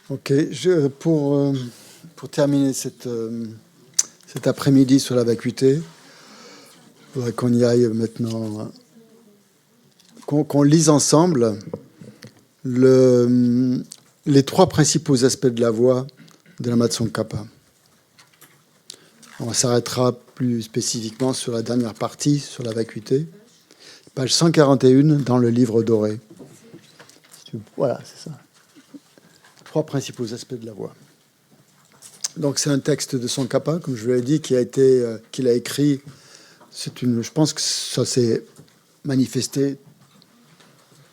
Ok, pour terminer cet après-midi sur la vacuité, il faudrait qu'on y aille maintenant, qu'on lise ensemble les trois principaux aspects de la voix de la Tsongkhapa. On s'arrêtera plus spécifiquement sur la dernière partie, sur la vacuité, page 141 dans le livre doré. Voilà, c'est ça. Trois principaux aspects de la voix. Donc c'est un texte de Tsongkhapa, comme je vous l'ai dit, qu'il a écrit. Je pense que ça s'est manifesté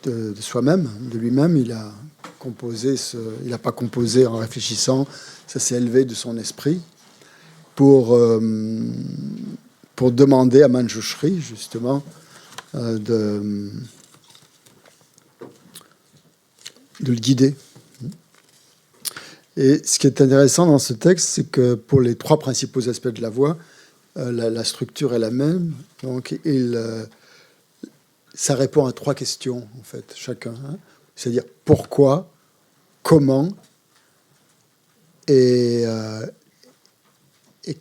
de soi-même, de lui-même. Il a composé il n'a pas composé en réfléchissant. Ça s'est élevé de son esprit pour demander à Manjushri, justement, de le guider. Et ce qui est intéressant dans ce texte, c'est que pour les trois principaux aspects de la voix, la structure est la même. Donc, ça répond à trois questions, en fait, chacun. Hein. C'est-à-dire pourquoi, comment et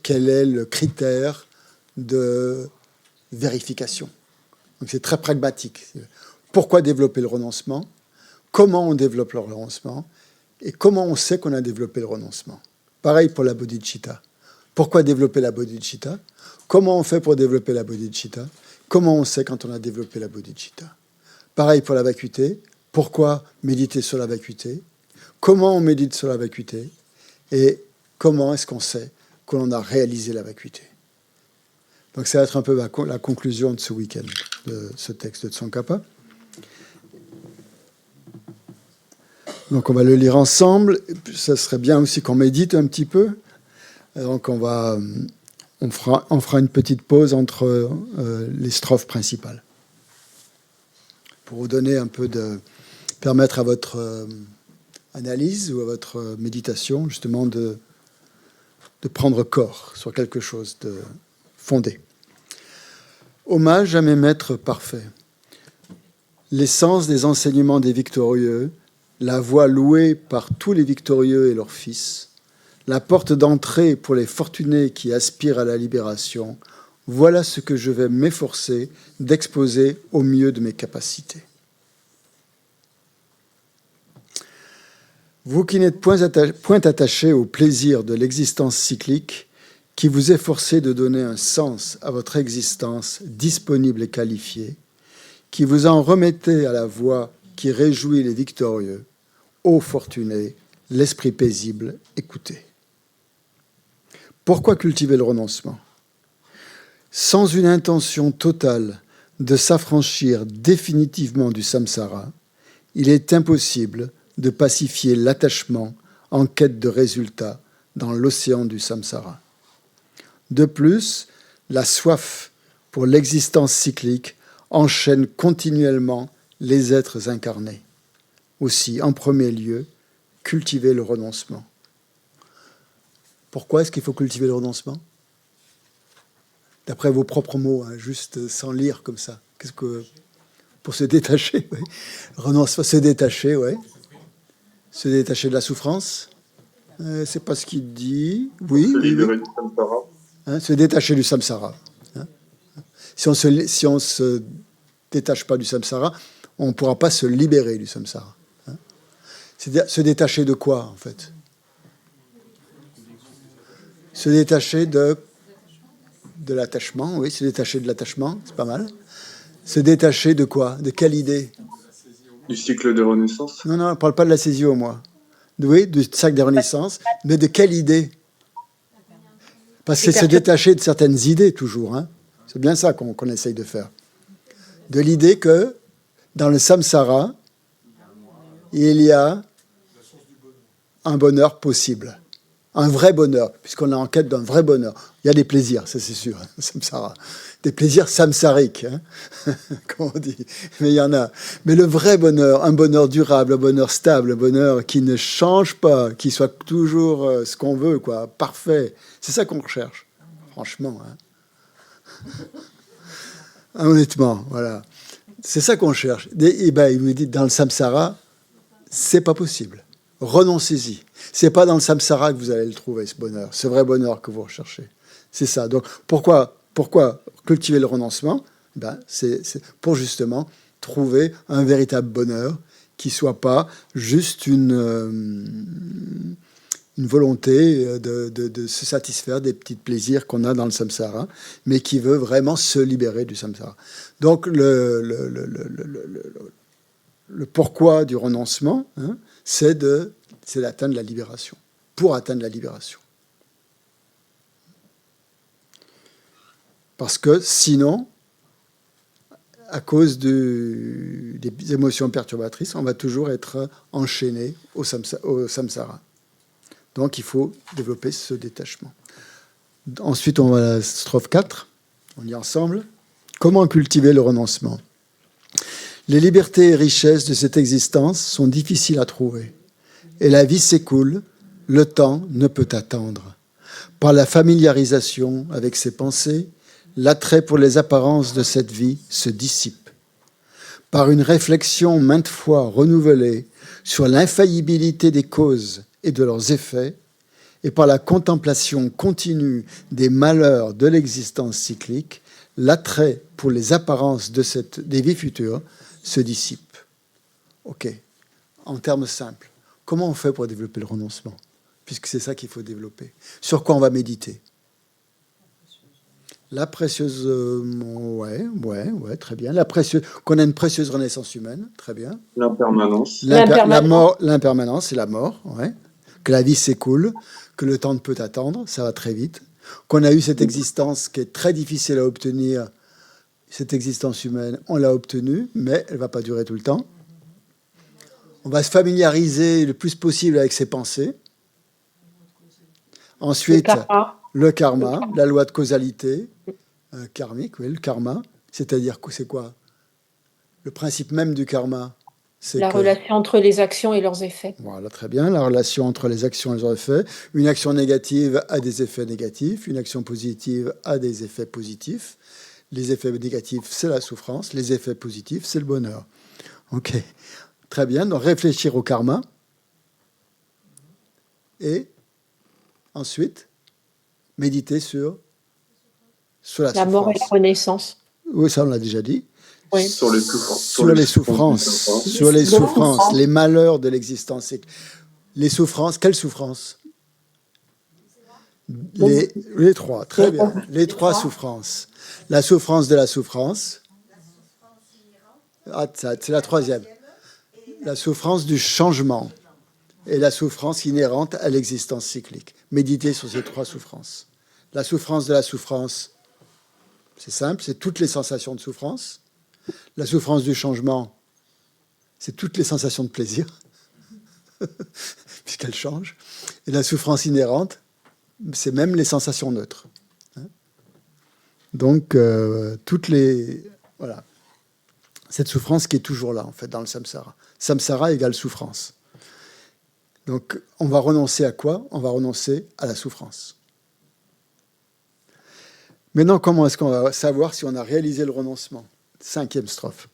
quel est le critère de vérification. Donc, c'est très pragmatique. Pourquoi développer le renoncement? Comment on développe le renoncement? Et comment on sait qu'on a développé le renoncement? Pareil pour la bodhicitta. Pourquoi développer la bodhicitta? Comment on fait pour développer la bodhicitta? Comment on sait quand on a développé la bodhicitta? Pareil pour la vacuité. Pourquoi méditer sur la vacuité? Comment on médite sur la vacuité? Et comment est-ce qu'on sait qu'on a réalisé la vacuité? Donc ça va être un peu la conclusion de ce week-end, de ce texte de Tsongkhapa. Donc on va le lire ensemble. Ça serait bien aussi qu'on médite un petit peu. Donc on fera une petite pause entre les strophes principales pour vous donner un peu permettre à votre analyse ou à votre méditation justement de prendre corps sur quelque chose de fondé. Hommage à mes maîtres parfaits. L'essence des enseignements des victorieux, la voie louée par tous les victorieux et leurs fils, la porte d'entrée pour les fortunés qui aspirent à la libération, voilà ce que je vais m'efforcer d'exposer au mieux de mes capacités. Vous qui n'êtes point attachés au plaisir de l'existence cyclique, qui vous efforcez de donner un sens à votre existence disponible et qualifiée, qui vous en remettez à la voie qui réjouit les victorieux, ô fortunés, l'esprit paisible, écoutez. Pourquoi cultiver le renoncement? Sans une intention totale de s'affranchir définitivement du samsara, il est impossible de pacifier l'attachement en quête de résultats dans l'océan du samsara. De plus, la soif pour l'existence cyclique enchaîne continuellement les êtres incarnés. Aussi, en premier lieu, cultiver le renoncement. Pourquoi est-ce qu'il faut cultiver le renoncement? D'après vos propres mots, hein, juste sans lire comme ça. Pour se détacher, oui. Renoncement, se détacher, oui. Se détacher de la souffrance. C'est pas ce qu'il dit. Oui. Se libérer du samsara. Hein, se détacher du samsara. Hein. Si on se détache pas du samsara, on ne pourra pas se libérer du samsara. Hein. C'est-à-dire se détacher de quoi, en fait? Se détacher de l'attachement, oui, se détacher de l'attachement, c'est pas mal. Se détacher de quoi? De quelle idée? Du cycle de renaissance. Non, on ne parle pas de la césio, moi. Oui, du cycle de renaissance, mais de quelle idée? Parce que c'est se détacher de certaines idées, toujours. Hein. C'est bien ça qu'on essaye de faire. De l'idée que, dans le samsara, il y a un bonheur possible. Un vrai bonheur, puisqu'on est en quête d'un vrai bonheur. Il y a des plaisirs, ça c'est sûr, samsara. Des plaisirs samsariques, hein, comme on dit. Mais il y en a. Mais le vrai bonheur, un bonheur durable, un bonheur stable, un bonheur qui ne change pas, qui soit toujours ce qu'on veut, quoi, parfait. C'est ça qu'on recherche, franchement. Hein. Honnêtement, voilà. C'est ça qu'on cherche. Et ben, il me dit, dans le samsara, c'est pas possible. Renoncez-y. C'est pas dans le samsara que vous allez le trouver, ce bonheur, ce vrai bonheur que vous recherchez. C'est ça. Donc, pourquoi cultiver le renoncement? C'est pour justement trouver un véritable bonheur qui soit pas juste une volonté de se satisfaire des petits plaisirs qu'on a dans le samsara, mais qui veut vraiment se libérer du samsara. Donc, le pourquoi du renoncement, hein, c'est d'atteindre la libération, pour atteindre la libération. Parce que sinon, à cause des émotions perturbatrices, on va toujours être enchaîné au samsara. Donc il faut développer ce détachement. Ensuite, on va à la strophe 4. On lit ensemble. Comment cultiver le renoncement? Les libertés et richesses de cette existence sont difficiles à trouver. Et la vie s'écoule, le temps ne peut attendre. Par la familiarisation avec ses pensées, l'attrait pour les apparences de cette vie se dissipe. Par une réflexion maintes fois renouvelée sur l'infaillibilité des causes et de leurs effets, et par la contemplation continue des malheurs de l'existence cyclique, l'attrait pour les apparences des vies futures se dissipe. Ok, en termes simples, comment on fait pour développer le renoncement? Puisque c'est ça qu'il faut développer. Sur quoi on va méditer? La précieuse, ouais, très bien. Qu'on a une précieuse renaissance humaine, très bien. L'impermanence. L'impermanence, c'est la mort, ouais. Que la vie s'écoule, que le temps ne peut attendre, ça va très vite. Qu'on a eu cette existence qui est très difficile à obtenir, cette existence humaine, on l'a obtenue, mais elle ne va pas durer tout le temps. On va se familiariser le plus possible avec ses pensées. Ensuite, le karma, la loi de causalité karmique, oui, le karma. C'est-à-dire que c'est quoi? Le principe même du karma, c'est la relation entre les actions et leurs effets. Voilà, très bien. La relation entre les actions et leurs effets. Une action négative a des effets négatifs. Une action positive a des effets positifs. Les effets négatifs, c'est la souffrance. Les effets positifs, c'est le bonheur. Ok, très bien. Donc, réfléchir au karma. Et ensuite, méditer sur la souffrance. La mort et la renaissance. Oui, ça, on l'a déjà dit. Oui. Sur les souffrances. Sur les souffrances, les malheurs de l'existence. Les souffrances, quelles souffrances? Les trois, très bien. Les trois souffrances. La souffrance de la souffrance. Ah, c'est la troisième. La souffrance du changement et la souffrance inhérente à l'existence cyclique. Méditez sur ces trois souffrances. La souffrance de la souffrance, c'est simple, c'est toutes les sensations de souffrance. La souffrance du changement, c'est toutes les sensations de plaisir, puisqu'elles changent. Et la souffrance inhérente, c'est même les sensations neutres. Donc, voilà. Cette souffrance qui est toujours là, en fait, dans le samsara. Samsara égale souffrance. Donc, on va renoncer à quoi? On va renoncer à la souffrance. Maintenant, comment est-ce qu'on va savoir si on a réalisé le renoncement? 5e strophe.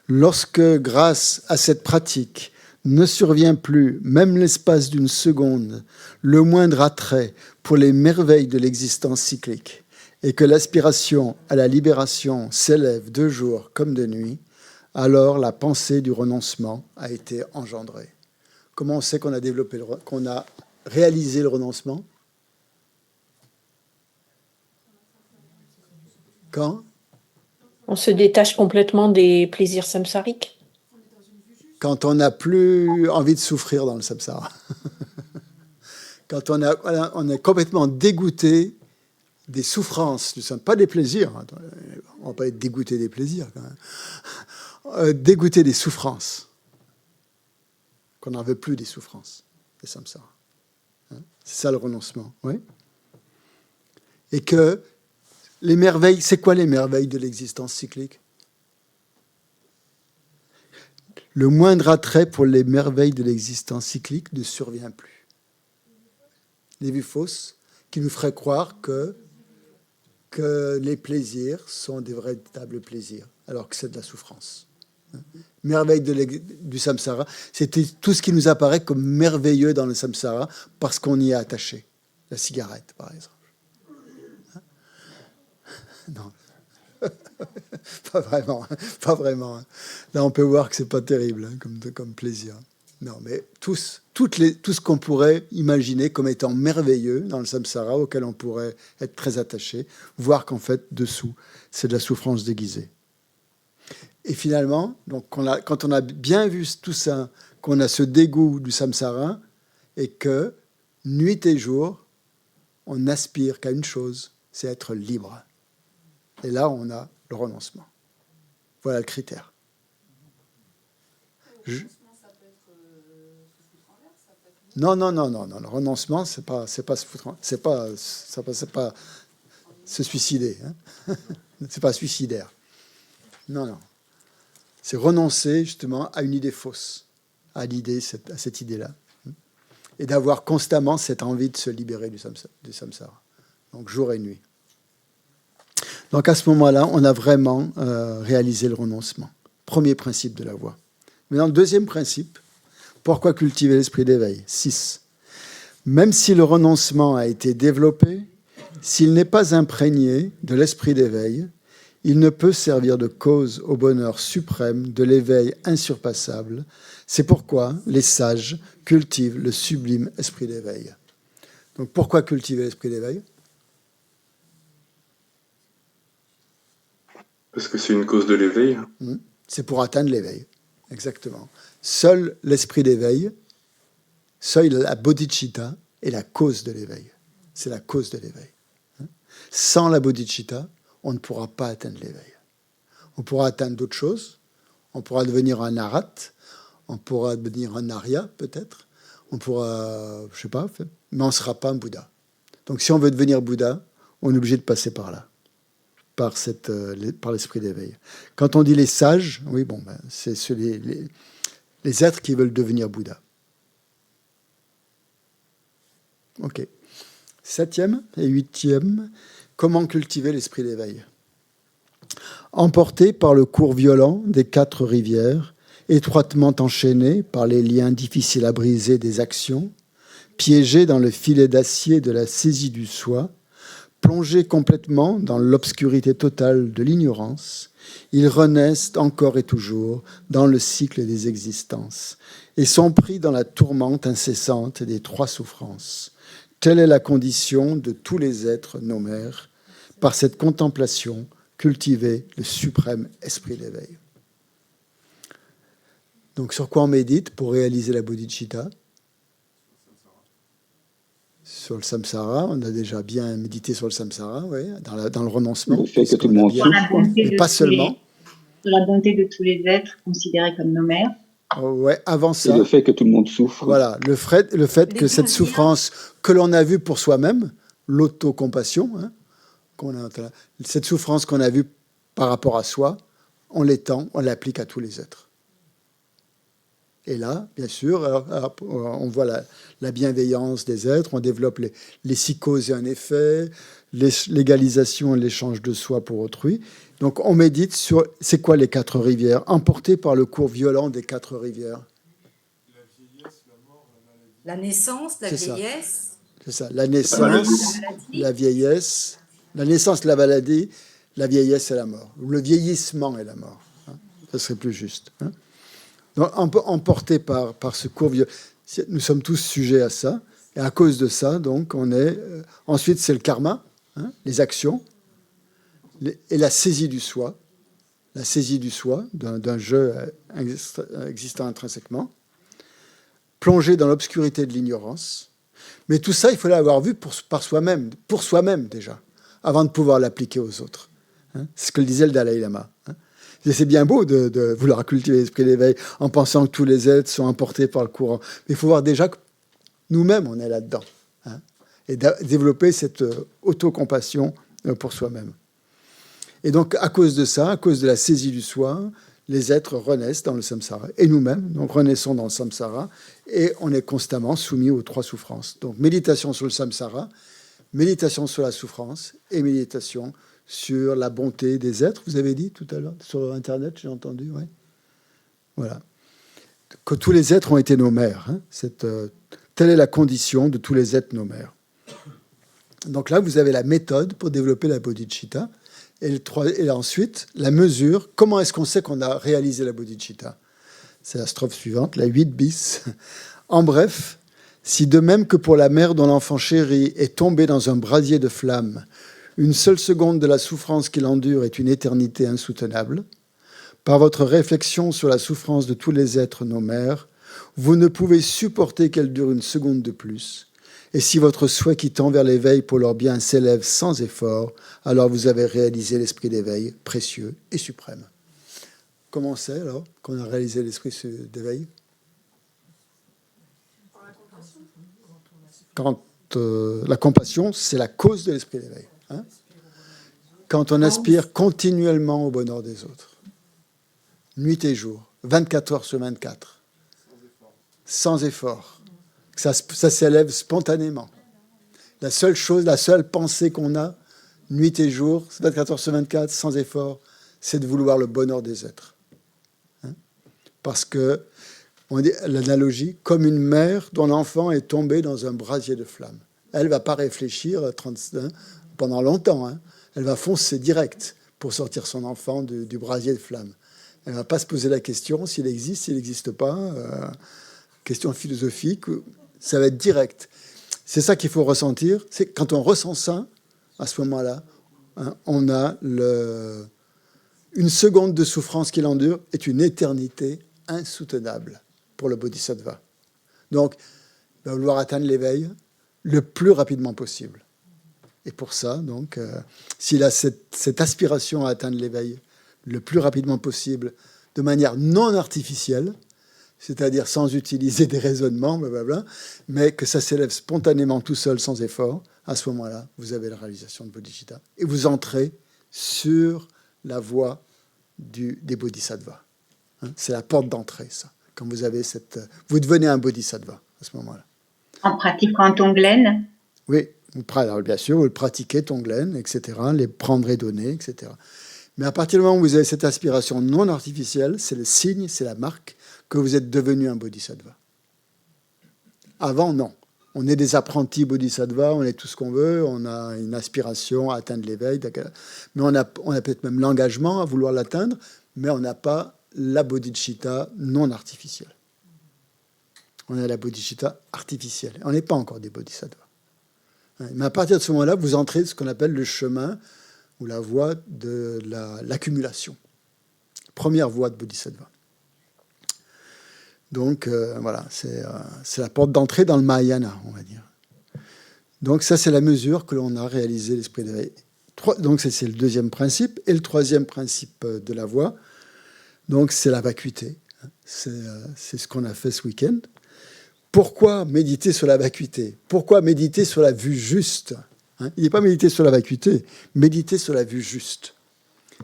Lorsque, grâce à cette pratique, ne survient plus, même l'espace d'une seconde, le moindre attrait pour les merveilles de l'existence cyclique, et que l'aspiration à la libération s'élève de jour comme de nuit, alors la pensée du renoncement a été engendrée. Comment on sait qu'on a réalisé le renoncement? Quand? On se détache complètement des plaisirs samsariques. Quand on n'a plus envie de souffrir dans le samsara. Quand on est complètement dégoûté des souffrances, pas des plaisirs. On ne va pas être dégoûté des plaisirs quand même. Dégoûté des souffrances. Qu'on n'en veut plus des souffrances, des samsara. C'est ça le renoncement. Oui. Et que les merveilles, c'est quoi les merveilles de l'existence cyclique? Le moindre attrait pour les merveilles de l'existence cyclique ne survient plus. Les vues fausses qui nous feraient croire que les plaisirs sont des véritables plaisirs, alors que c'est de la souffrance. Merveille du samsara, c'était tout ce qui nous apparaît comme merveilleux dans le samsara parce qu'on y est attaché. La cigarette, par exemple. Non. Pas vraiment, pas vraiment. Là, on peut voir que c'est pas terrible comme plaisir. Non, mais tout ce qu'on pourrait imaginer comme étant merveilleux dans le samsara, auquel on pourrait être très attaché, voir qu'en fait, dessous, c'est de la souffrance déguisée. Et finalement, donc, quand on a bien vu tout ça, qu'on a ce dégoût du samsara, et que, nuit et jour, on n'aspire qu'à une chose, c'est être libre. Et là, on a le renoncement. Voilà le critère. Non. Le renoncement, c'est pas se foutre, c'est pas se suicider. Hein. C'est pas suicidaire. Non. C'est renoncer justement à une idée fausse, à cette idée-là, et d'avoir constamment cette envie de se libérer du samsara. Donc jour et nuit. Donc à ce moment-là, on a vraiment réalisé le renoncement. Premier principe de la voie. Maintenant, le deuxième principe, pourquoi cultiver l'esprit d'éveil ? 6. Même si le renoncement a été développé, s'il n'est pas imprégné de l'esprit d'éveil, il ne peut servir de cause au bonheur suprême de l'éveil insurpassable. C'est pourquoi les sages cultivent le sublime esprit d'éveil. Donc pourquoi cultiver l'esprit d'éveil ? Parce que c'est une cause de l'éveil. C'est pour atteindre l'éveil, exactement. Seul l'esprit d'éveil, seule la bodhicitta est la cause de l'éveil. C'est la cause de l'éveil. Sans la bodhicitta, on ne pourra pas atteindre l'éveil. On pourra atteindre d'autres choses. On pourra devenir un arat, on pourra devenir un arya peut-être, on pourra, je sais pas, mais on ne sera pas un Bouddha. Donc si on veut devenir Bouddha, on est obligé de passer par là. Par l'esprit d'éveil. Quand on dit les sages, oui, c'est les êtres qui veulent devenir Bouddha. Ok. 7e et 8e, comment cultiver l'esprit d'éveil ? Emporté par le cours violent des 4 rivières, étroitement enchaîné par les liens difficiles à briser des actions, piégé dans le filet d'acier de la saisie du soi, plongés complètement dans l'obscurité totale de l'ignorance, ils renaissent encore et toujours dans le cycle des existences et sont pris dans la tourmente incessante des 3 souffrances. Telle est la condition de tous les êtres nomères. Par cette contemplation, cultiver le suprême esprit d'éveil. Donc sur quoi on médite pour réaliser la bodhicitta ? Sur le samsara, on a déjà bien médité sur le samsara, oui, dans le renoncement. Le fait que tout le monde souffre. Mais pas seulement. Sur la bonté de tous les êtres considérés comme nos mères. Ouais, avant ça. Et le fait que tout le monde souffre. Voilà, le fait que cette souffrance que l'on a vue pour soi-même, l'autocompassion, cette souffrance qu'on a vue par rapport à soi, on l'étend, on l'applique à tous les êtres. Et là, bien sûr, on voit la bienveillance des êtres, on développe les 6 causes et un effet, l'égalisation et l'échange de soi pour autrui. Donc on médite sur, c'est quoi les 4 rivières, emportés par le cours violent des 4 rivières. La naissance, la vieillesse. C'est ça, la naissance, la vieillesse, la naissance, la maladie, la vieillesse et la mort. Ou le vieillissement et la mort. Ça serait plus juste. Donc, emporté par ce cours violent. Nous sommes tous sujets à ça. Et à cause de ça, donc, on est... ensuite, c'est le karma, les actions, et la saisie du soi. La saisie du soi, d'un jeu existant intrinsèquement. Plongé dans l'obscurité de l'ignorance. Mais tout ça, il faut l'avoir vu par soi-même, pour soi-même déjà, avant de pouvoir l'appliquer aux autres. C'est ce que le disait le Dalai Lama. C'est bien beau de vouloir cultiver l'esprit d'éveil en pensant que tous les êtres sont emportés par le courant. Mais il faut voir déjà que nous-mêmes, on est là-dedans. Et développer cette autocompassion pour soi-même. Et donc, à cause de ça, à cause de la saisie du soi, les êtres renaissent dans le samsara. Et nous-mêmes, donc, renaissons dans le samsara. Et on est constamment soumis aux 3 souffrances. Donc, méditation sur le samsara, méditation sur la souffrance et méditation sur la bonté des êtres. Vous avez dit tout à l'heure, sur Internet, j'ai entendu, oui. Voilà. Que tous les êtres ont été nos mères. Hein. Telle est la condition de tous les êtres nos mères. Donc là, vous avez la méthode pour développer la bodhicitta. Et ensuite, la mesure. Comment est-ce qu'on sait qu'on a réalisé la bodhicitta? C'est la strophe suivante, la 8 bis. En bref, si de même que pour la mère dont l'enfant chéri est tombé dans un brasier de flammes, une seule seconde de la souffrance qu'il endure est une éternité insoutenable, par votre réflexion sur la souffrance de tous les êtres nos mères, vous ne pouvez supporter qu'elle dure une seconde de plus. Et si votre souhait qui tend vers l'éveil pour leur bien s'élève sans effort, alors vous avez réalisé l'esprit d'éveil précieux et suprême. Comment on sait alors qu'on a réalisé l'esprit d'éveil? Quand la compassion, c'est la cause de l'esprit d'éveil. Hein? Quand on aspire continuellement au bonheur des autres, nuit et jour, 24 heures sur 24, sans effort, ça s'élève spontanément. La seule pensée qu'on a, nuit et jour, 24 heures sur 24, sans effort, c'est de vouloir le bonheur des êtres. Parce que, on dit l'analogie, comme une mère dont l'enfant est tombé dans un brasier de flammes. Elle ne va pas réfléchir pendant longtemps. Hein. Elle va foncer direct pour sortir son enfant du brasier de flammes. Elle ne va pas se poser la question s'il existe, s'il n'existe pas. Question philosophique, ça va être direct. C'est ça qu'il faut ressentir. C'est quand on ressent ça, à ce moment-là, hein, on a une seconde de souffrance qu'il endure est une éternité insoutenable pour le bodhisattva. Donc, il va vouloir atteindre l'éveil le plus rapidement possible. Et pour ça, donc, s'il a cette aspiration à atteindre l'éveil le plus rapidement possible, de manière non artificielle, c'est-à-dire sans utiliser des raisonnements, blablabla, mais que ça s'élève spontanément tout seul, sans effort, à ce moment-là, vous avez la réalisation de bodhicitta. Et vous entrez sur la voie des bodhisattvas. C'est la porte d'entrée, ça. Quand vous avez vous devenez un bodhisattva à ce moment-là. En pratiquant Tonglen? Oui, alors, bien sûr, vous le pratiquez, Tonglen, etc., les prendre et donner, etc. Mais à partir du moment où vous avez cette aspiration non artificielle, c'est le signe, c'est la marque que vous êtes devenu un bodhisattva. Avant, non. On est des apprentis bodhisattvas, on est tout ce qu'on veut, on a une aspiration à atteindre l'éveil, mais on a peut-être même l'engagement à vouloir l'atteindre, mais on n'a pas la bodhicitta non artificielle. On a la bodhicitta artificielle. On n'est pas encore des bodhisattvas. Mais à partir de ce moment-là, vous entrez dans ce qu'on appelle le chemin ou la voie de l'accumulation. Première voie de bodhisattva. Donc, voilà, c'est la porte d'entrée dans le Mahayana, on va dire. Donc, ça, c'est la mesure que l'on a réalisé l'esprit d'éveil. Donc, c'est le deuxième principe. Et le troisième principe de la voie, donc, c'est la vacuité. C'est ce qu'on a fait ce week-end. Pourquoi méditer sur la vacuité? Pourquoi méditer sur la vue juste? Il n'est pas méditer sur la vacuité, méditer sur la vue juste.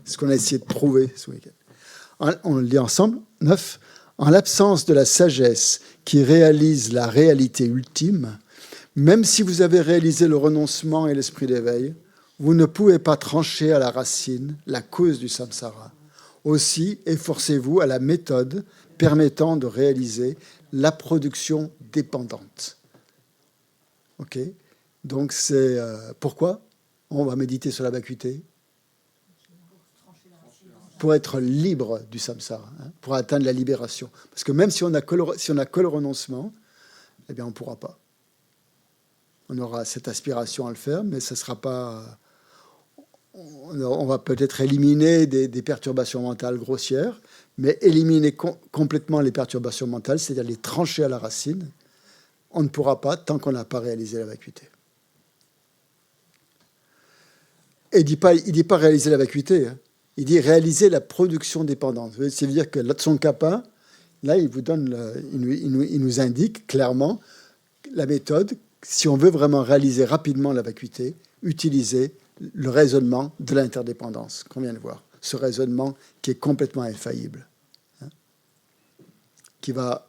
C'est ce qu'on a essayé de trouver ce week-end. On le lit ensemble. 9. En l'absence de la sagesse qui réalise la réalité ultime, même si vous avez réalisé le renoncement et l'esprit d'éveil, vous ne pouvez pas trancher à la racine la cause du samsara. Aussi, efforcez-vous à la méthode permettant de réaliser la production dépendante. Ok ? Donc, c'est pourquoi on va méditer sur la vacuité? Pour être libre du samsara, pour atteindre la libération. Parce que même si on n'a que le renoncement, eh bien, on ne pourra pas. On aura cette aspiration à le faire, mais ce ne sera pas... On va peut-être éliminer des perturbations mentales grossières, mais éliminer complètement les perturbations mentales, c'est-à-dire les trancher à la racine, on ne pourra pas tant qu'on n'a pas réalisé la vacuité. Et il dit pas réaliser la vacuité, il dit réaliser la production dépendante. C'est-à-dire que Tsongkhapa, là, il nous indique clairement la méthode, si on veut vraiment réaliser rapidement la vacuité, utiliser le raisonnement de l'interdépendance qu'on vient de voir. Ce raisonnement qui est complètement infaillible. Qui va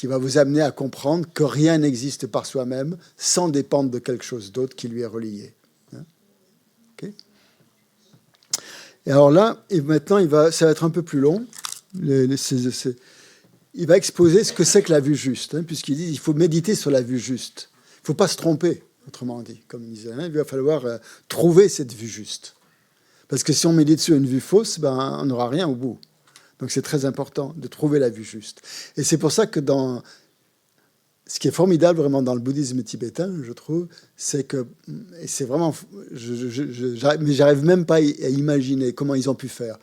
vous amener à comprendre que rien n'existe par soi-même sans dépendre de quelque chose d'autre qui lui est relié. Okay. Et alors là, maintenant, ça va être un peu plus long. Il va exposer ce que c'est que la vue juste, hein, puisqu'il dit qu'il faut méditer sur la vue juste. Il ne faut pas se tromper, autrement dit. Comme il disait, hein, il va falloir trouver cette vue juste. Parce que si on médite sur une vue fausse, on n'aura rien au bout. Donc c'est très important de trouver la vue juste. Et c'est pour ça que ce qui est formidable vraiment dans le bouddhisme tibétain, je trouve, c'est que, et c'est vraiment, mais j'arrive même pas à imaginer comment ils ont pu faire.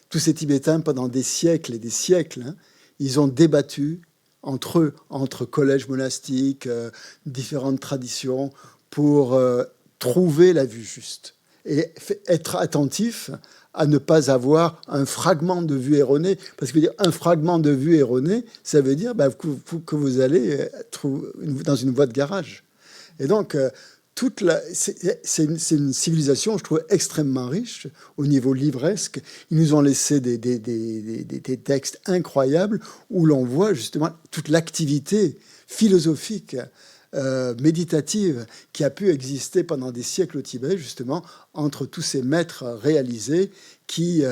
Tous ces Tibétains, pendant des siècles et des siècles, hein, ils ont débattu entre eux, entre collèges monastiques, différentes traditions, pour trouver la vue juste et être attentif à ne pas avoir un fragment de vue erronée. Parce que dire un fragment de vue erronée, ça veut dire que vous allez dans une voie de garage. Et donc, c'est une civilisation, je trouve, extrêmement riche au niveau livresque. Ils nous ont laissé des textes incroyables où l'on voit justement toute l'activité philosophique, méditative qui a pu exister pendant des siècles au Tibet, justement, entre tous ces maîtres réalisés qui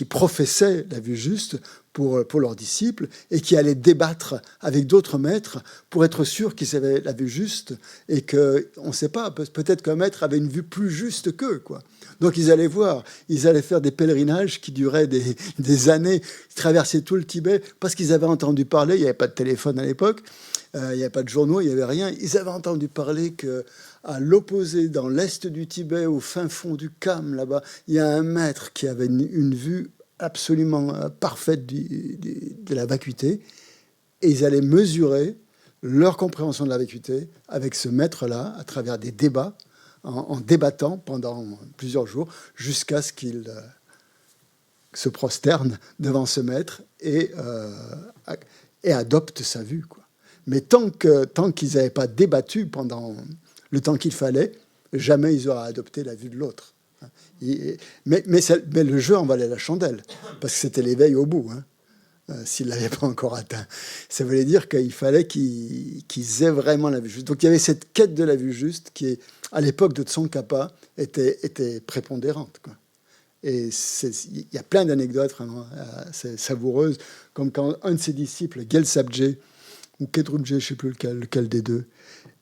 professaient la vue juste pour leurs disciples et qui allaient débattre avec d'autres maîtres pour être sûrs qu'ils avaient la vue juste et qu'on ne sait pas, peut-être qu'un maître avait une vue plus juste qu'eux, quoi. Donc ils allaient voir, ils allaient faire des pèlerinages qui duraient des années, ils traversaient tout le Tibet parce qu'ils avaient entendu parler, il n'y avait pas de téléphone à l'époque, il n'y avait pas de journaux, il n'y avait rien. Ils avaient entendu parler qu'à l'opposé, dans l'est du Tibet, au fin fond du Kham, là-bas, il y a un maître qui avait une vue absolument parfaite de la vacuité. Et ils allaient mesurer leur compréhension de la vacuité avec ce maître-là, à travers des débats, en débattant pendant plusieurs jours, jusqu'à ce qu'ils se prosternent devant ce maître et adoptent sa vue, quoi. Mais tant qu'ils n'avaient pas débattu pendant le temps qu'il fallait, jamais ils auraient adopté la vue de l'autre. Mais le jeu en valait la chandelle, parce que c'était l'éveil au bout, hein, s'ils ne l'avaient pas encore atteint. Ça voulait dire qu'il fallait qu'ils aient vraiment la vue juste. Donc il y avait cette quête de la vue juste qui, à l'époque de Tsongkhapa, était prépondérante, quoi. Et il y a plein d'anecdotes vraiment savoureuses, comme quand un de ses disciples, Gyaltsabje, ou Kedrumje, je ne sais plus lequel des deux,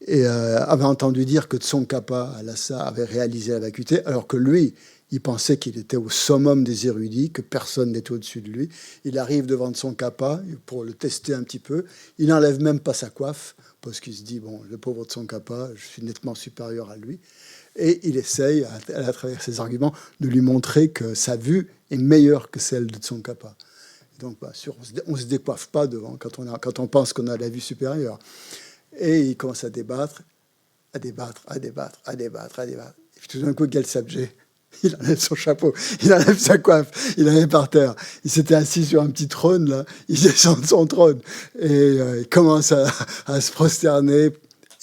et avait entendu dire que Tsongkhapa à Lhasa avait réalisé la vacuité, alors que lui, il pensait qu'il était au summum des érudits, que personne n'était au-dessus de lui. Il arrive devant Tsongkhapa pour le tester un petit peu. Il n'enlève même pas sa coiffe, parce qu'il se dit, bon, le pauvre Tsongkhapa, je suis nettement supérieur à lui. Et il essaye, à travers ses arguments, de lui montrer que sa vue est meilleure que celle de Tsongkhapa. Donc, on ne se décoiffe pas devant quand on pense qu'on a la vue supérieure. Et il commence à débattre. Et puis tout d'un coup, Gyaltsabje, il enlève son chapeau, il enlève sa coiffe, il la met par terre. Il s'était assis sur un petit trône, là. Il descend de son trône et il commence à se prosterner.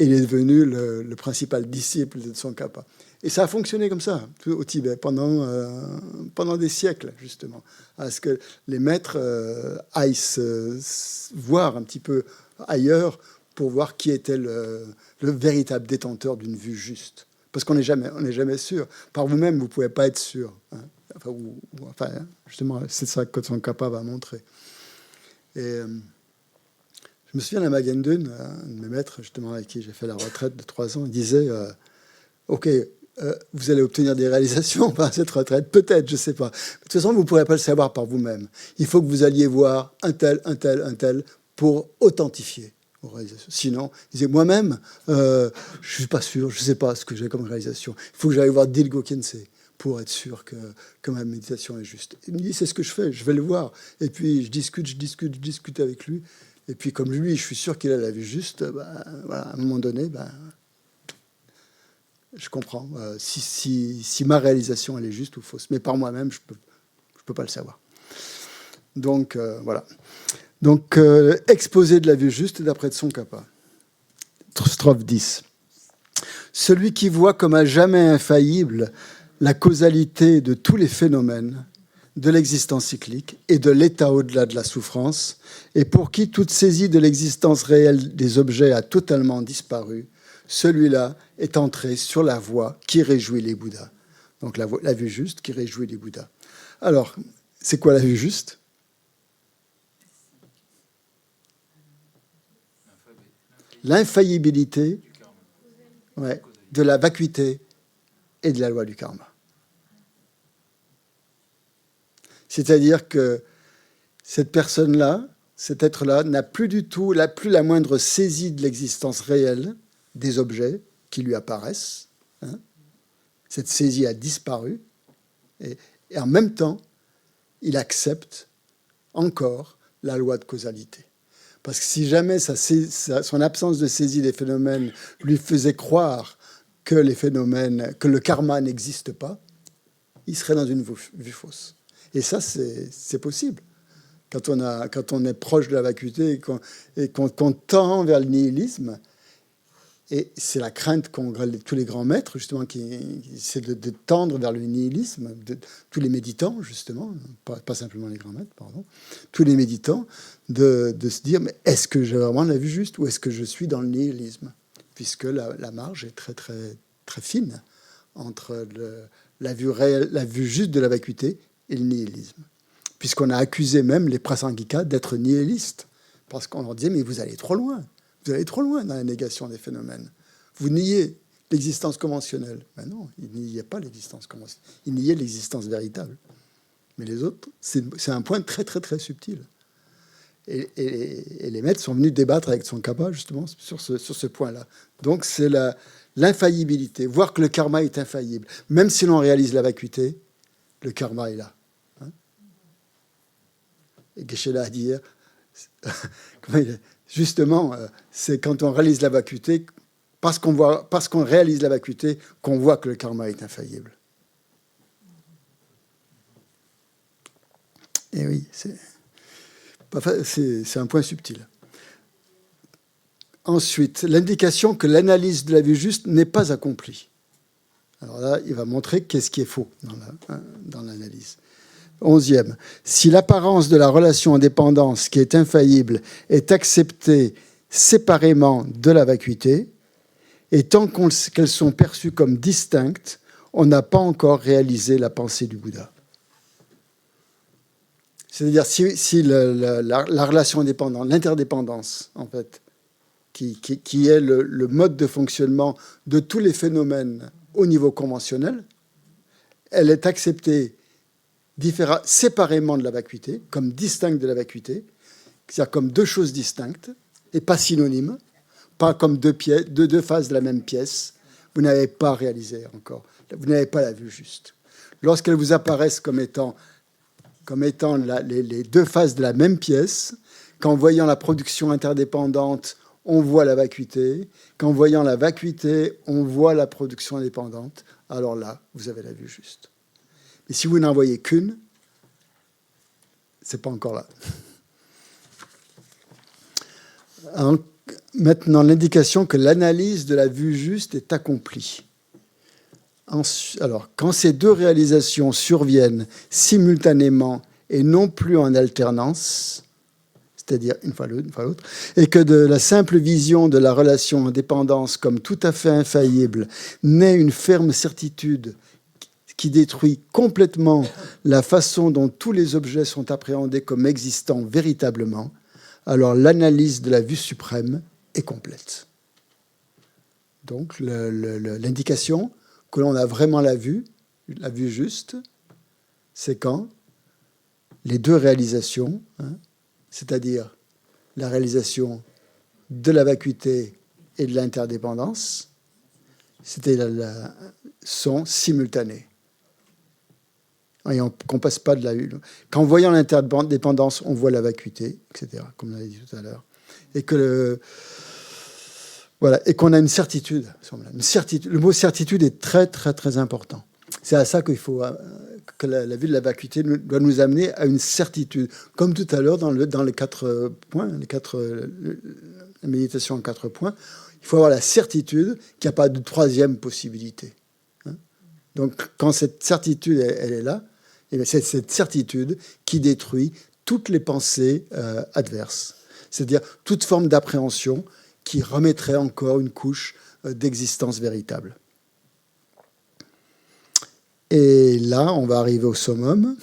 Et il est devenu le principal disciple de Tsongkhapa. Et ça a fonctionné comme ça au Tibet pendant des siècles, justement, à ce que les maîtres aillent voir un petit peu ailleurs pour voir qui était le véritable détenteur d'une vue juste. Parce qu'on n'est jamais sûr. Par vous-même, vous ne pouvez pas être sûr, hein. Justement, c'est ça que Tsongkhapa va montrer. Et je me souviens d'Ama Gendun, un de mes maîtres, justement, avec qui j'ai fait la retraite de 3 ans, il disait OK, vous allez obtenir des réalisations par cette retraite, peut-être, je ne sais pas. De toute façon, vous ne pourrez pas le savoir par vous-même. Il faut que vous alliez voir un tel pour authentifier vos réalisations. Sinon, il disait, moi-même, je ne suis pas sûr, je ne sais pas ce que j'ai comme réalisation. Il faut que j'aille voir Dilgo Khyentse pour être sûr que ma méditation est juste. Il me dit, c'est ce que je fais, je vais le voir. Et puis, je discute avec lui. Et puis, comme lui, je suis sûr qu'il a la vue juste, voilà, à un moment donné, je comprends si ma réalisation elle est juste ou fausse. Mais par moi-même, je peux pas le savoir. Donc, voilà. Donc, exposé de la vue juste d'après Tsongkhapa. Strophe 10. Celui qui voit comme à jamais infaillible la causalité de tous les phénomènes, de l'existence cyclique et de l'état au-delà de la souffrance, et pour qui toute saisie de l'existence réelle des objets a totalement disparu, celui-là est entré sur la voie qui réjouit les Bouddhas. Donc la vue juste qui réjouit les Bouddhas. Alors, c'est quoi la vue juste? L'infaillibilité de la vacuité et de la loi du karma. C'est-à-dire que cette personne-là, cet être-là, n'a plus du tout, plus la moindre saisie de l'existence réelle des objets qui lui apparaissent. Cette saisie a disparu. Et en même temps, il accepte encore la loi de causalité. Parce que si jamais son absence de saisie des phénomènes lui faisait croire que les phénomènes, que le karma n'existe pas, il serait dans une vue fausse. Et ça, c'est possible. Quand on est proche de la vacuité et qu'on tend vers le nihilisme, et c'est la crainte qu'ont tous les grands maîtres, justement, c'est de tendre vers le nihilisme, tous les méditants, justement, pas simplement les grands maîtres, pardon, tous les méditants, de se dire, mais est-ce que j'ai vraiment la vue juste ou est-ce que je suis dans le nihilisme? Puisque la marge est très, très, très fine entre la vue réelle, la vue juste de la vacuité et le nihilisme. Puisqu'on a accusé même les prasangikas d'être nihilistes, parce qu'on leur disait, mais vous allez trop loin. Vous allez trop loin dans la négation des phénomènes. Vous niez l'existence conventionnelle. Ben non, il niait pas l'existence conventionnelle. Il niait l'existence véritable. Mais les autres, c'est un point très, très, très subtil. Et les maîtres sont venus débattre avec Tsongkhapa, justement, sur ce point-là. Donc, c'est l'infaillibilité. Voir que le karma est infaillible. Même si l'on réalise la vacuité, le karma est là. Et Geshe-la a dit hier, justement, c'est quand on réalise la vacuité, parce qu'on réalise la vacuité, qu'on voit que le karma est infaillible. Et oui, c'est un point subtil. Ensuite, l'indication que l'analyse de la vue juste n'est pas accomplie. Alors là, il va montrer qu'est-ce qui est faux dans l'analyse. 11e. Si l'apparence de la relation en dépendance, qui est infaillible, est acceptée séparément de la vacuité, et tant qu'elles sont perçues comme distinctes, on n'a pas encore réalisé la pensée du Bouddha. C'est-à-dire, si la relation indépendante, l'interdépendance, en fait, qui est le mode de fonctionnement de tous les phénomènes au niveau conventionnel, elle est acceptée séparément de la vacuité, comme distincte de la vacuité, c'est-à-dire comme deux choses distinctes et pas synonymes, pas comme deux faces de la même pièce. Vous n'avez pas réalisé encore, vous n'avez pas la vue juste. Lorsqu'elles vous apparaissent comme étant les deux faces de la même pièce, qu'en voyant la production interdépendante, on voit la vacuité, qu'en voyant la vacuité, on voit la production indépendante, alors là, vous avez la vue juste. Et si vous n'en voyez qu'une, c'est pas encore là. Alors, maintenant, l'indication que l'analyse de la vue juste est accomplie. Alors, quand ces deux réalisations surviennent simultanément et non plus en alternance, c'est-à-dire une fois l'autre, et que de la simple vision de la relation en dépendance comme tout à fait infaillible naît une ferme certitude qui détruit complètement la façon dont tous les objets sont appréhendés comme existants véritablement, alors l'analyse de la vue suprême est complète. Donc l'indication que l'on a vraiment la vue juste, c'est quand les deux réalisations, c'est-à-dire la réalisation de la vacuité et de l'interdépendance, sont simultanées. Et qu'on passe pas de la... Qu'en voyant l'interdépendance, on voit la vacuité, etc., comme on l'a dit tout à l'heure. Et et qu'on a une certitude. Le mot certitude est très, très, très important. C'est à ça qu'il faut... que la vue de la vacuité doit nous amener à une certitude. Comme tout à l'heure, dans les 4 points, la méditation en 4 points, il faut avoir la certitude qu'il n'y a pas de troisième possibilité. Donc, quand cette certitude, elle est là, et c'est cette certitude qui détruit toutes les pensées adverses. C'est-à-dire toute forme d'appréhension qui remettrait encore une couche d'existence véritable. Et là, on va arriver au summum.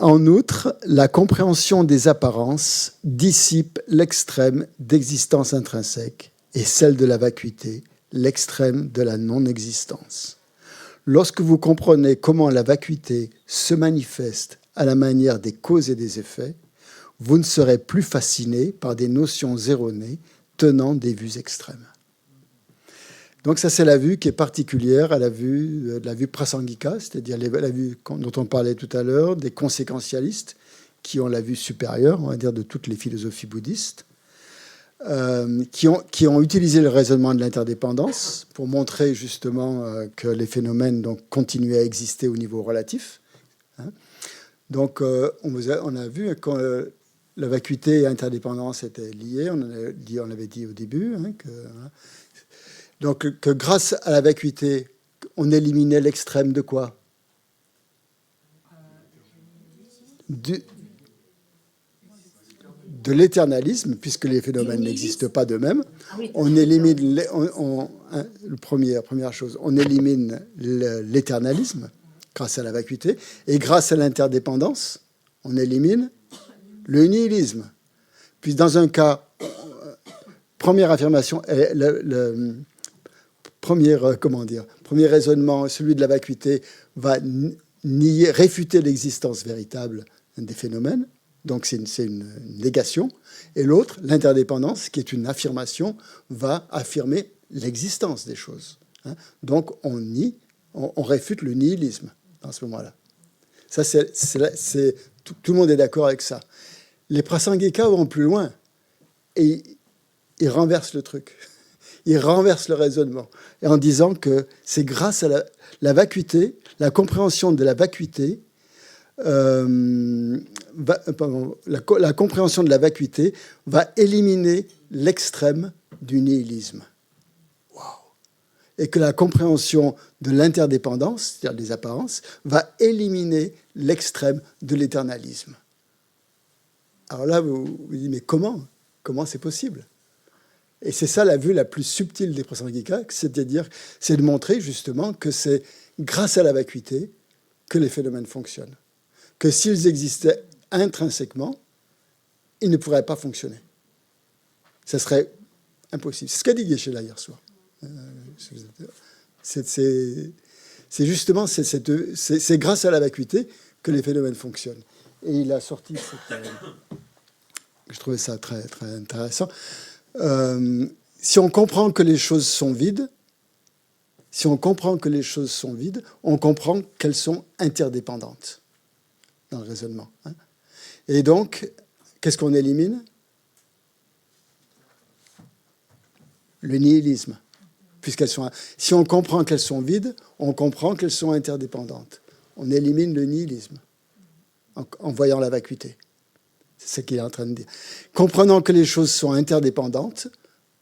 En outre, la compréhension des apparences dissipe l'extrême d'existence intrinsèque et celle de la vacuité, l'extrême de la non-existence. Lorsque vous comprenez comment la vacuité se manifeste à la manière des causes et des effets, vous ne serez plus fasciné par des notions erronées tenant des vues extrêmes. Donc ça, c'est la vue qui est particulière à la vue prasangika, c'est-à-dire la vue dont on parlait tout à l'heure, des conséquentialistes, qui ont la vue supérieure, on va dire, de toutes les philosophies bouddhistes, qui ont utilisé le raisonnement de l'interdépendance pour montrer justement que les phénomènes donc, continuaient à exister au niveau relatif. Hein. Donc on a vu quand la vacuité et l'interdépendance étaient liées, on l'avait dit au début, hein, donc que grâce à la vacuité, on éliminait l'extrême de quoi ? De l'éternalisme, puisque les phénomènes n'existent pas d'eux-mêmes. On élimine, première chose, on élimine l'éternalisme grâce à la vacuité, et grâce à l'interdépendance, on élimine le nihilisme. Puis dans un cas, première affirmation, premier raisonnement, celui de la vacuité, va réfuter l'existence véritable des phénomènes. Donc c'est une négation. Et l'autre, l'interdépendance, qui est une affirmation, va affirmer l'existence des choses. Donc on réfute le nihilisme à ce moment-là. Ça, tout le monde est d'accord avec ça. Les prasangika vont plus loin et ils renversent le truc. Ils renversent le raisonnement en disant que c'est grâce à la vacuité, la compréhension de la vacuité, la compréhension de la vacuité va éliminer l'extrême du nihilisme. Wow. Et que la compréhension de l'interdépendance, c'est-à-dire des apparences, va éliminer l'extrême de l'éternalisme. Alors là, vous vous dites, mais comment c'est possible ? Et c'est ça la vue la plus subtile des prasangika, c'est de montrer justement que c'est grâce à la vacuité que les phénomènes fonctionnent. Que s'ils existaient intrinsèquement, ils ne pourraient pas fonctionner. Ça serait impossible. C'est ce qu'a dit Geshe-la hier soir. C'est justement c'est grâce à la vacuité que les phénomènes fonctionnent. Et il a sorti je trouvais ça très, très intéressant. Si on comprend que les choses sont vides, on comprend qu'elles sont interdépendantes dans le raisonnement. Hein. Et donc, qu'est-ce qu'on élimine ? Le nihilisme. Si on comprend qu'elles sont vides, on comprend qu'elles sont interdépendantes. On élimine le nihilisme en voyant la vacuité. C'est ce qu'il est en train de dire. Comprenant que les choses sont interdépendantes,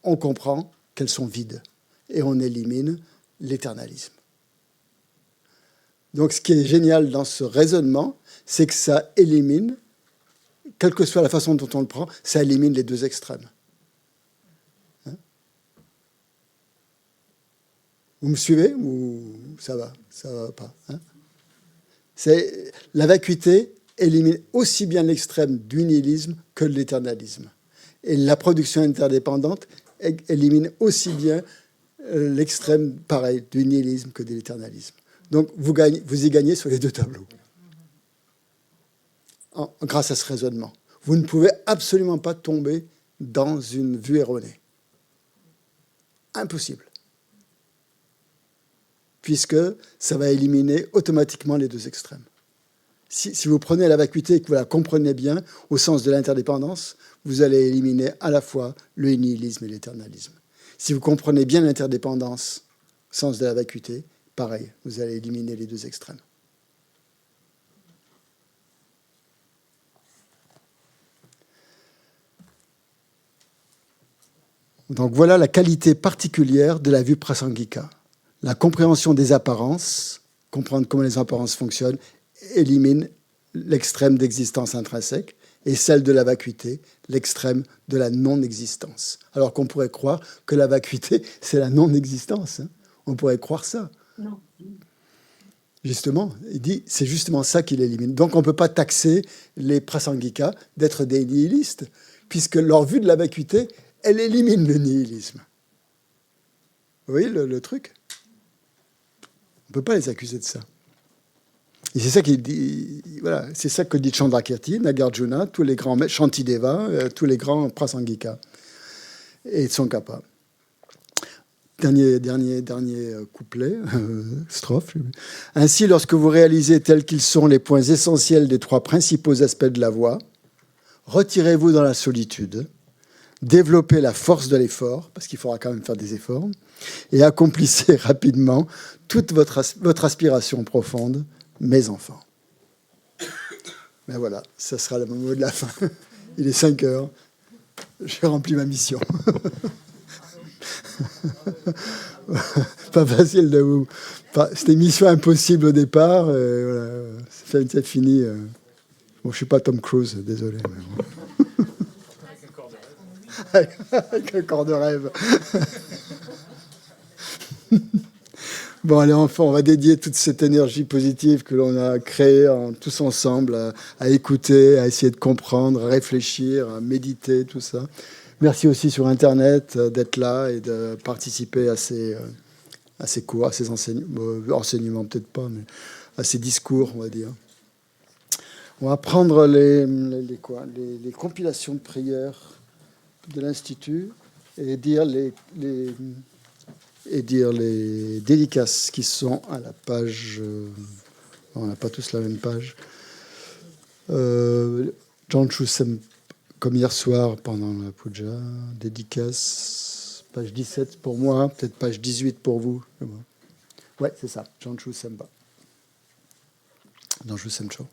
on comprend qu'elles sont vides. Et on élimine l'éternalisme. Donc ce qui est génial dans ce raisonnement, c'est que ça élimine, quelle que soit la façon dont on le prend, ça élimine les deux extrêmes. Hein ? Vous me suivez ou ça va pas, hein ? La vacuité élimine aussi bien l'extrême du nihilisme que de l'éternalisme. Et la production interdépendante élimine aussi bien l'extrême, pareil, du nihilisme que de l'éternalisme. Donc vous y gagnez sur les deux tableaux. Grâce à ce raisonnement. Vous ne pouvez absolument pas tomber dans une vue erronée. Impossible. Puisque ça va éliminer automatiquement les deux extrêmes. Si vous prenez la vacuité et que vous la comprenez bien, au sens de l'interdépendance, vous allez éliminer à la fois le nihilisme et l'éternalisme. Si vous comprenez bien l'interdépendance, au sens de la vacuité, pareil, vous allez éliminer les deux extrêmes. Donc voilà la qualité particulière de la vue prasangika. La compréhension des apparences, comprendre comment les apparences fonctionnent, élimine l'extrême d'existence intrinsèque et celle de la vacuité, l'extrême de la non-existence. Alors qu'on pourrait croire que la vacuité, c'est la non-existence. Hein. On pourrait croire ça. Non. Justement, il dit c'est justement ça qui l'élimine. Donc on ne peut pas taxer les prasangika d'être des nihilistes, puisque leur vue de la vacuité, elle élimine le nihilisme. Vous voyez le truc? On ne peut pas les accuser de ça. Et c'est ça qu'il dit, voilà, c'est ça que dit Chandrakirti, Nagarjuna, tous les grands Shantideva, tous les grands prasangika et Tsongkhapa. Dernier couplet, strophe. Ainsi, lorsque vous réalisez tels qu'ils sont les points essentiels des trois principaux aspects de la voie, retirez-vous dans la solitude, développez la force de l'effort, parce qu'il faudra quand même faire des efforts, et accomplissez rapidement toute votre aspiration profonde, mes enfants. Ben voilà, ça sera le mot de la fin. Il est 5 heures. J'ai rempli ma mission. Pas facile de vous. C'était mission impossible au départ. Voilà. C'est fini. Bon, je ne suis pas Tom Cruise, désolé. Avec un corps de rêve. Bon, allez, enfin, on va dédier toute cette énergie positive que l'on a créée tous ensemble à écouter, à essayer de comprendre, à réfléchir, à méditer, tout ça. Merci aussi sur Internet d'être là et de participer à ces cours, à ces enseignements, peut-être pas, mais à ces discours, on va dire. On va prendre les compilations de prières de l'Institut et dire les dédicaces qui sont à la page. On n'a pas tous la même page. Janchu Sempa, comme hier soir pendant la puja, dédicace, page 17 pour moi, peut-être page 18 pour vous. Ouais, c'est ça, Janchu Sempa. Janchu Semcho.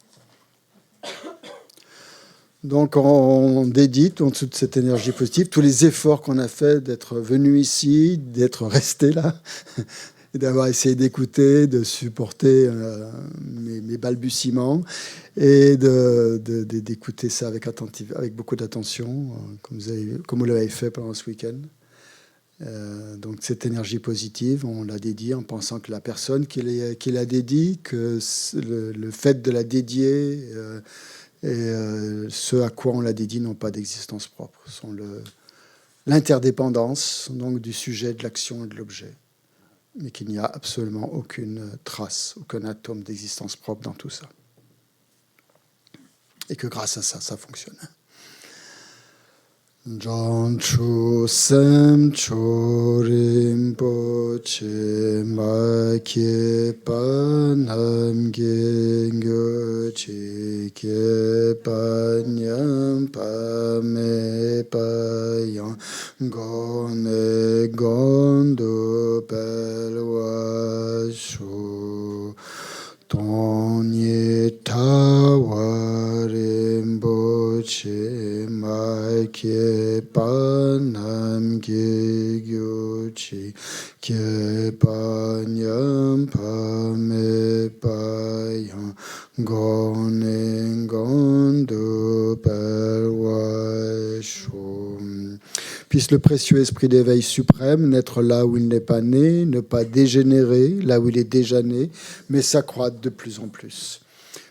Donc on dédie toute cette énergie positive, tous les efforts qu'on a fait d'être venu ici, d'être resté là, et d'avoir essayé d'écouter, de supporter mes balbutiements et d'écouter ça avec beaucoup d'attention, comme vous l'avez fait pendant ce week-end. Donc cette énergie positive, on la dédie en pensant que la personne qui la dédie, que le fait de la dédier et ce à quoi on la dédie n'ont pas d'existence propre, sont l'interdépendance donc du sujet, de l'action et de l'objet, mais qu'il n'y a absolument aucune trace, aucun atome d'existence propre dans tout ça. Et que grâce à ça, ça fonctionne. Janchu Semcho Rinpoche Ma Panam Gengyo Chi Panyam Pame Payan Gone Gondo Pelwa Shu Tonye Tawa Rinpoche Ma Panam Gengyo Chi Panyam Pame Payan Gone Gondo Pelwa Shu. Puisse le précieux esprit d'éveil suprême naître là où il n'est pas né, ne pas dégénérer là où il est déjà né, mais s'accroître de plus en plus.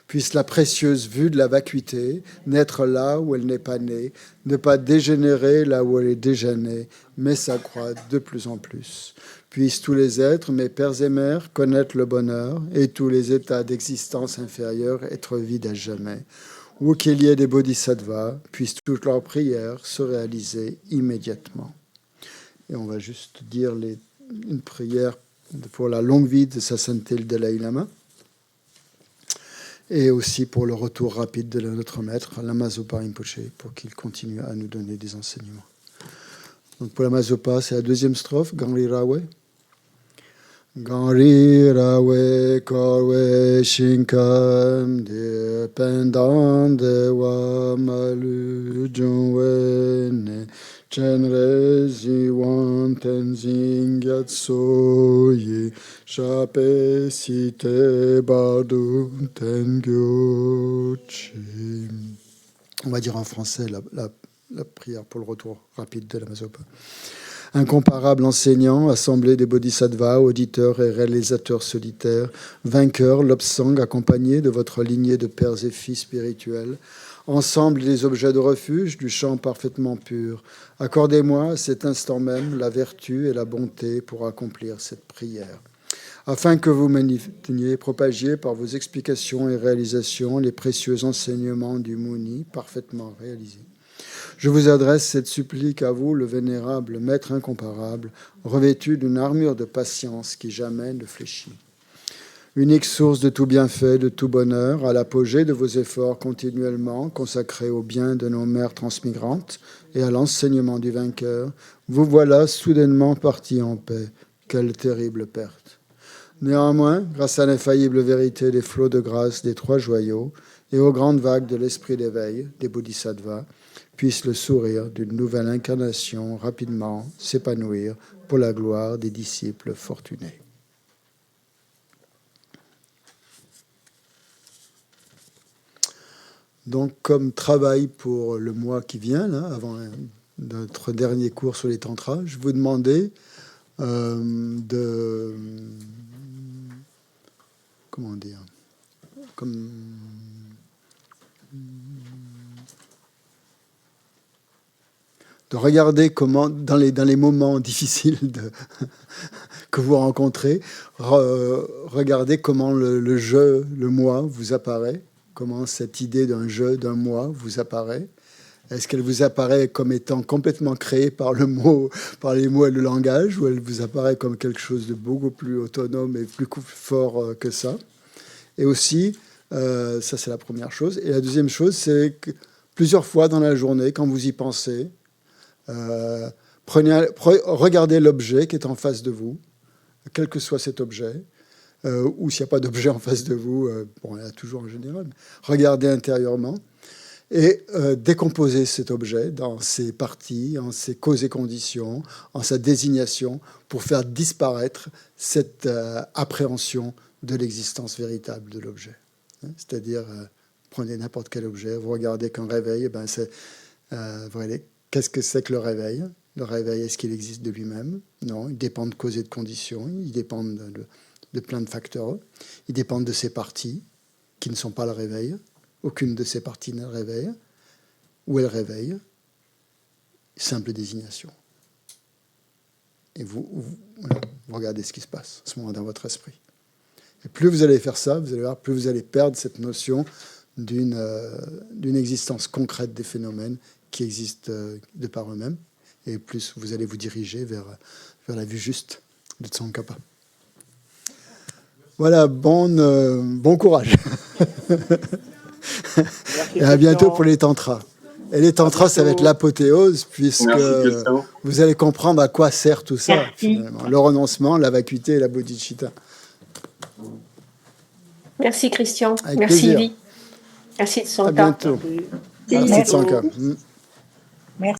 Puisse la précieuse vue de la vacuité naître là où elle n'est pas née, ne pas dégénérer là où elle est déjà née, mais s'accroître de plus en plus. Puissent tous les êtres, mes pères et mères, connaître le bonheur et tous les états d'existence inférieure être vides à jamais. Où qu'il y ait des bodhisattvas, puissent toutes leurs prières se réaliser immédiatement. Et on va juste dire une prière pour la longue vie de sa sainteté le Dalai Lama, et aussi pour le retour rapide de notre maître, Lama Zopa Rinpoche, pour qu'il continue à nous donner des enseignements. Donc pour Lama Zopa, c'est la deuxième strophe, Gangri Rawe. Gangri Rawe Korwe Shinkam De Pendant De Wa Malu Jungwe Ne Chenre Ziwan Tenzing Yatso Yi Shape Site Bardu Tengyo Chi. On va dire en français la prière pour le retour rapide de Lama Zopa. Incomparable enseignant, assemblée des bodhisattvas, auditeurs et réalisateurs solitaires, vainqueurs, Lobsang, accompagné de votre lignée de pères et filles spirituels, ensemble des objets de refuge du chant parfaitement pur, accordez-moi à cet instant même la vertu et la bonté pour accomplir cette prière. Afin que vous mainteniez, propagiez par vos explications et réalisations les précieux enseignements du Muni parfaitement réalisés. Je vous adresse cette supplique à vous, le vénérable Maître incomparable, revêtu d'une armure de patience qui jamais ne fléchit. Unique source de tout bienfait, de tout bonheur, à l'apogée de vos efforts continuellement consacrés au bien de nos mères transmigrantes et à l'enseignement du vainqueur, vous voilà soudainement partis en paix. Quelle terrible perte! Néanmoins, grâce à l'infaillible vérité des flots de grâce des trois joyaux et aux grandes vagues de l'esprit d'éveil des bodhisattvas, puisse le sourire d'une nouvelle incarnation rapidement s'épanouir pour la gloire des disciples fortunés. Donc, comme travail pour le mois qui vient, là, avant notre dernier cours sur les tantras, je vous demandais de... Comment dire, de regarder comment, dans les moments difficiles que vous rencontrez, regardez comment le jeu, le moi, vous apparaît, comment cette idée d'un jeu, d'un moi vous apparaît. Est-ce qu'elle vous apparaît comme étant complètement créée par les mots et le langage, ou elle vous apparaît comme quelque chose de beaucoup plus autonome et plus fort que ça? Et aussi, ça c'est la première chose. Et la deuxième chose, c'est que plusieurs fois dans la journée, quand vous y pensez, regardez l'objet qui est en face de vous, quel que soit cet objet, ou s'il n'y a pas d'objet en face de vous, bon, il y en a toujours en général, mais regardez intérieurement et décomposez cet objet dans ses parties, en ses causes et conditions, en sa désignation, pour faire disparaître cette appréhension de l'existence véritable de l'objet. C'est-à-dire, prenez n'importe quel objet, vous regardez qu'un réveil, ben qu'est-ce que c'est que le réveil? Le réveil, est-ce qu'il existe de lui-même? Non, il dépend de causes et de conditions, il dépend de plein de facteurs, il dépend de ses parties qui ne sont pas le réveil. Aucune de ces parties ne réveille. Où elle réveille, simple désignation. Et vous regardez ce qui se passe à ce moment dans votre esprit. Et plus vous allez faire ça, vous allez voir, plus vous allez perdre cette notion d'une existence concrète des phénomènes qui existent de par eux-mêmes, et plus vous allez vous diriger vers la vue juste de Tsongkhapa. Voilà, bon courage. Et à bientôt pour les tantras. Et les tantras, ça va être l'apothéose, puisque vous allez comprendre à quoi sert tout ça, finalement. Le renoncement, la vacuité et la bodhicitta. Merci Christian. Avec Merci plaisir. Yvi. Merci de son À temps. bientôt. Merci Tsongkhapa.